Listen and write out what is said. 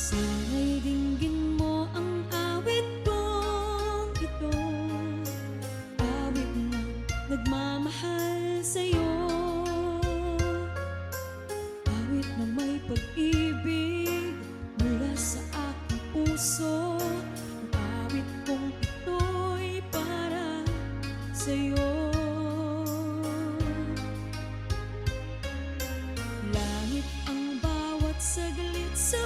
Sana'y dinggin mo ang awit kong ito, awit na nagmamahal sa'yo, awit na may pag-ibig mula sa aking puso. Ang awit kong ito'y para sa'yo. Langit ang bawat saglit sa